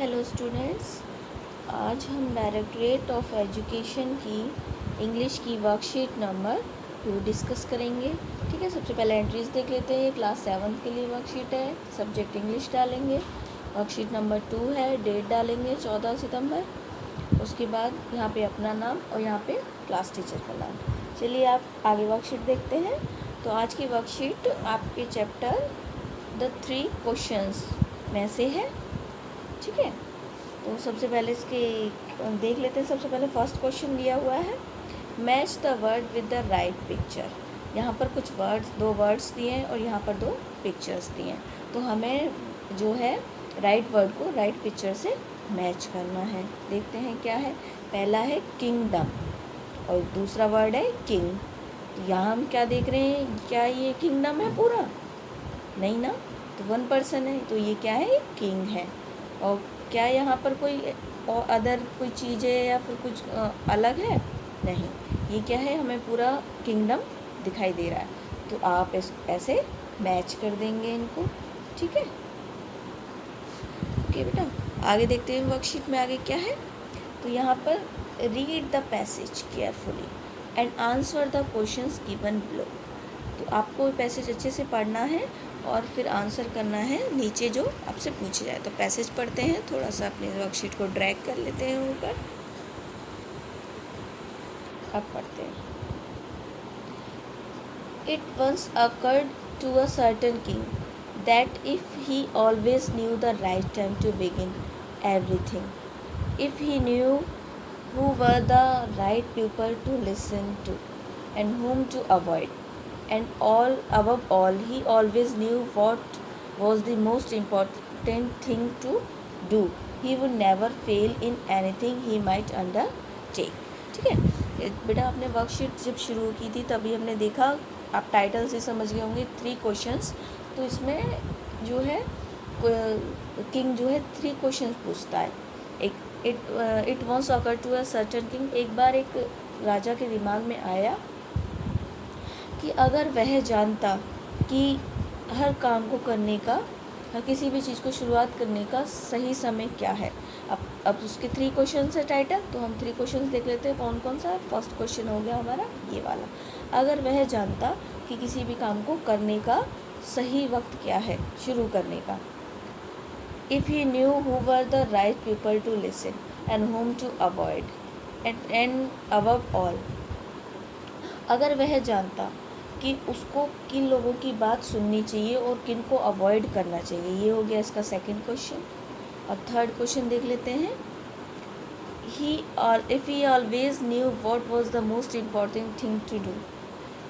Hello students, आज हम directorate of education की इंग्लिश की वर्कशीट नंबर 2 डिस्कस करेंगे। ठीक है, सबसे पहले एंट्रीज देख लेते हैं। ये क्लास 7 के लिए वर्कशीट है। सब्जेक्ट इंग्लिश डालेंगे। वर्कशीट नंबर 2 है। डेट डालेंगे 14 सितंबर। उसके बाद यहाँ पे अपना नाम और यहाँ पे क्लास टीचर का नाम। चलिए आप आगे वर्कशीट देखते हैं। तो आज की वर्कशीट आपके चैप्टर द 3 क्वेश्चंस में से है। ठीक है, तो सबसे पहले इसके देख लेते हैं। सबसे पहले फर्स्ट क्वेश्चन दिया हुआ है, match the word with the right picture. यहाँ पर कुछ दो वर्ड्स दिए हैं और यहाँ पर 2 पिक्चर्स दिए हैं। तो हमें जो है राइट वर्ड को राइट पिक्चर से मैच करना है। देखते हैं क्या है। पहला है किंगडम और दूसरा वर्ड है किंग। तो यहाँ हम क्या देख रहे हैं, क्या ये किंगडम है पूरा? नहीं ना, तो 1 पर्सन है, तो ये क्या है, किंग है। और क्या यहाँ पर कोई और अदर कोई चीज़ है या फिर कुछ अलग है? नहीं, ये क्या है, हमें पूरा किंगडम दिखाई दे रहा है। तो आप ऐसे मैच कर देंगे इनको। ठीक है, ओके बेटा, आगे देखते हैं वर्कशीट में आगे क्या है। तो यहाँ पर read the passage carefully and answer the questions given below. तो आपको पैसेज अच्छे से पढ़ना है और फिर आंसर करना है नीचे जो आपसे पूछे जाए। तो पैसेज पढ़ते हैं, थोड़ा सा अपने वर्कशीट को ड्रैग कर लेते हैं ऊपर। अब पढ़ते हैं। It once occurred to a certain king that if he always knew the right time to begin everything, if he knew who were the right people to listen to and whom to avoid, and all above all he always knew what was the most important thing to do. He would never fail in anything he might undertake. ठीक है बेटा, आपने worksheet जब शुरू की थी तभी हमने देखा, आप टाइटल से समझ गए होंगे 3 क्वेश्चंस। तो इसमें जो है किंग जो है 3 क्वेश्चंस पूछता है। एक it once occur to a certain king, एक बार एक राजा के दिमाग में आया कि अगर वह जानता कि हर काम को करने का, हर किसी भी चीज़ को शुरुआत करने का सही समय क्या है। अब उसके 3 क्वेश्चन है टाइटल, तो हम 3 क्वेश्चन देख लेते हैं कौन कौन सा। फर्स्ट क्वेश्चन हो गया हमारा ये वाला, अगर वह जानता कि किसी भी काम को करने का सही वक्त क्या है शुरू करने का। If he knew who were the right people to listen and whom to avoid, and above all, अगर वह जानता कि उसको किन लोगों की बात सुननी चाहिए और किन को अवॉइड करना चाहिए। ये हो गया इसका सेकंड क्वेश्चन। और थर्ड क्वेश्चन देख लेते हैं। If he always knew what was the most important thing to do,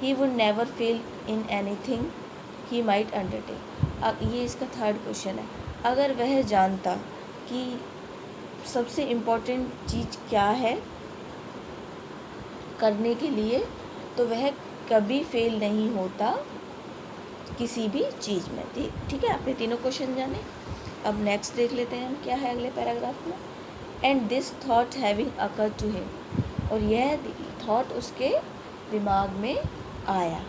he would never fail in anything he might undertake. अब ये इसका थर्ड क्वेश्चन है। अगर वह जानता कि सबसे इम्पोर्टेंट चीज़ क्या है करने के लिए, तो वह कभी फेल नहीं होता किसी भी चीज़ में। ठीक है, आपने तीनों क्वेश्चन जाने। अब नेक्स्ट देख लेते हैं हम क्या है अगले पैराग्राफ में। And this thought having occur to him, और यह थॉट उसके दिमाग में आया।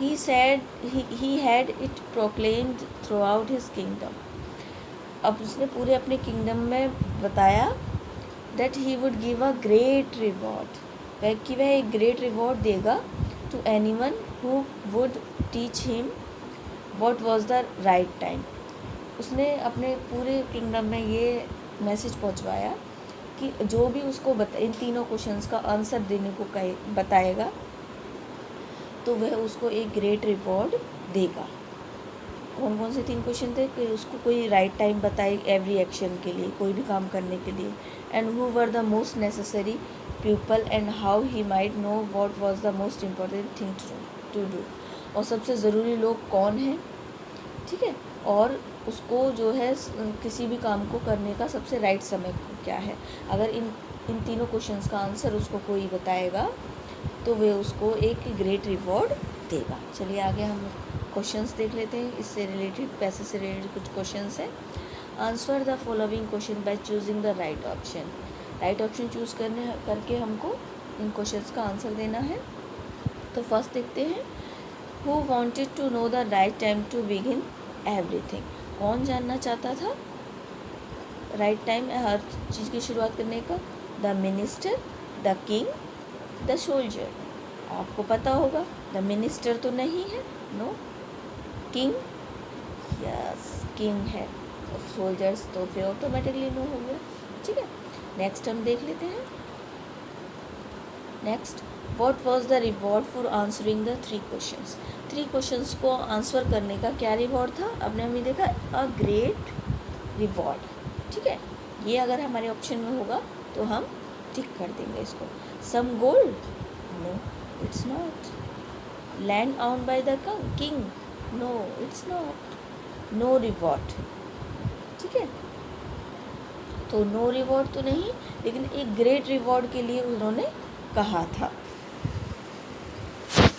He said he had it proclaimed throughout his kingdom. अब उसने पूरे अपने किंगडम में बताया that he would give a great reward, कि वह एक ग्रेट रिवॉर्ड देगा to anyone who would teach him what was the right time. उसने अपने पूरे किंगडम में ये मैसेज पहुंचवाया कि जो भी उसको इन तीनों क्वेश्चंस का आंसर देने को बताएगा तो वह उसको एक ग्रेट रिवॉर्ड देगा। कौन कौन से 3 क्वेश्चन थे कि उसको कोई राइट टाइम बताए एवरी एक्शन के लिए, कोई भी काम करने के लिए, and who were the most necessary people and how he might know what was the most important thing to do, और सबसे ज़रूरी लोग कौन हैं। ठीक है, और उसको जो है किसी भी काम को करने का सबसे राइट समय क्या है। अगर इन तीनों क्वेश्चंस का आंसर उसको कोई बताएगा तो वे उसको एक ग्रेट रिवॉर्ड देगा। चलिए आगे हम क्वेश्चंस देख लेते हैं। इससे रिलेटेड, पैसे से रिलेटेड कुछ क्वेश्चंस हैं। Answer the following question by choosing the right option. Right option choose करके हमको इन क्वेश्चंस का आंसर देना है। तो फर्स्ट देखते हैं, who wanted to know the right time to begin everything. कौन जानना चाहता था राइट टाइम है हर चीज़ की शुरुआत करने का? The minister, the king, the soldier. आपको पता होगा द मिनिस्टर तो नहीं है, नो। किंग, यस किंग है। सोल्जर्स तो फिर ऑटोमेटिकली नो हो गया। ठीक है, नेक्स्ट हम देख लेते हैं। Next, what was the reward for answering the 3 questions? 3 questions को आंसर करने का क्या रिवॉर्ड था? आपने हमें देखा अ ग्रेट रिवॉर्ड। ठीक है, ये अगर हमारे ऑप्शन में होगा तो हम टिक कर देंगे इसको। Some gold, no it's not. Land owned by the king, no it's not. No reward. ठीक है, तो नो रिवॉर्ड तो नहीं, लेकिन एक ग्रेट रिवॉर्ड के लिए उन्होंने कहा था।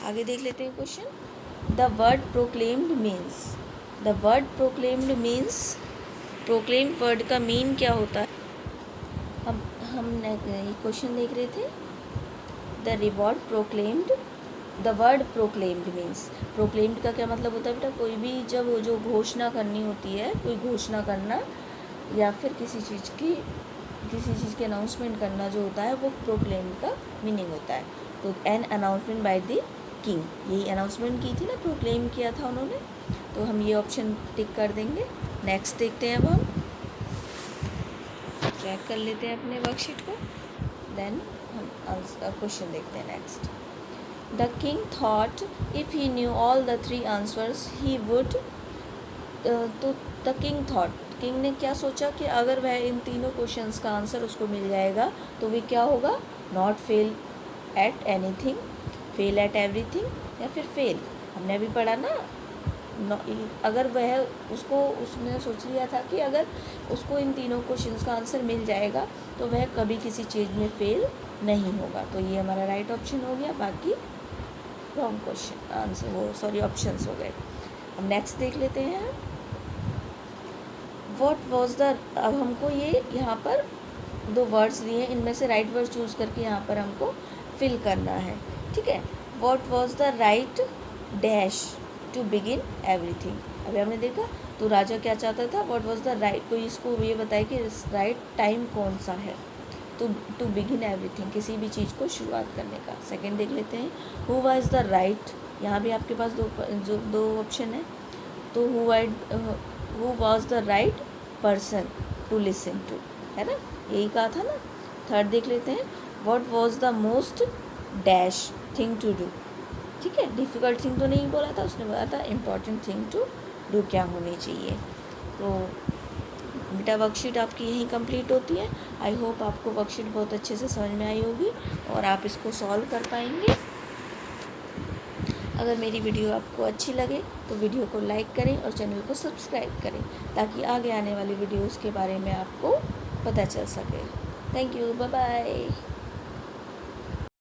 आगे देख लेते हैं question. The word proclaimed means, the word proclaimed means, proclaimed word का मीन क्या होता है? हम ये क्वेश्चन देख रहे थे। The reward proclaimed, the word proclaimed means, proclaimed का क्या मतलब होता है बेटा? कोई भी जब वो जो घोषणा करनी होती है, कोई घोषणा करना या फिर किसी चीज़ की अनाउंसमेंट करना जो होता है वो प्रोक्लेम्ड का मीनिंग होता है। तो an announcement bye the king, यही अनाउंसमेंट की थी ना, प्रोक्लेम किया था उन्होंने, तो हम ये ऑप्शन टिक कर देंगे। नेक्स्ट देखते हैं, अब हम चेक कर लेते हैं अपने वर्कशीट को, देन हम क्वेश्चन देखते हैं next. The king thought if he knew all the 3 answers he would, तो द किंग थॉट, किंग ने क्या सोचा कि अगर वह इन तीनों क्वेश्चंस का आंसर उसको मिल जाएगा तो वे क्या होगा? Not fail eight anything, fail at everything, या फिर फेल। हमने अभी पढ़ा ना, अगर वह उसने सोच लिया था कि अगर उसको इन तीनों क्वेश्चंस का आंसर मिल जाएगा तो वह कभी किसी चीज़ में फेल नहीं होगा। तो ये हमारा राइट ऑप्शन हो गया, बाकी रॉन्ग क्वेश्चन आंसर ऑप्शंस हो गए। अब नेक्स्ट देख लेते हैं। व्हाट वाज द, अब हमको ये यहाँ पर 2 वर्ड्स दिए हैं, इनमें से राइट वर्ड चूज़ करके यहाँ पर हमको फिल करना है। ठीक है, what was the right dash to begin everything. अभी हमने देखा तो राजा क्या चाहता था? व्हाट वाज द राइट, कोई इसको ये बताए कि राइट टाइम कौन सा है टू बिगिन एवरीथिंग, किसी भी चीज़ को शुरुआत करने का। सेकंड देख लेते हैं, हु वाज द राइट, यहाँ भी आपके पास दो ऑप्शन है, तो who was the right person to listen to, है ना, यही कहा था ना। थर्ड देख लेते हैं, what was the most dash thing to do. ठीक है, डिफ़िकल्ट थिंग तो नहीं बोला था, उसने बोला था इम्पॉर्टेंट थिंग टू डू क्या होनी चाहिए। तो बेटा वर्कशीट आपकी यहीं कंप्लीट होती है। आई होप आपको वर्कशीट बहुत अच्छे से समझ में आई होगी और आप इसको सॉल्व कर पाएंगे। अगर मेरी वीडियो आपको अच्छी लगे तो वीडियो को लाइक करें और चैनल को सब्सक्राइब करें, ताकि आगे आने वाली वीडियोज़ के बारे में आपको पता चल सके। Thank you, bye bye.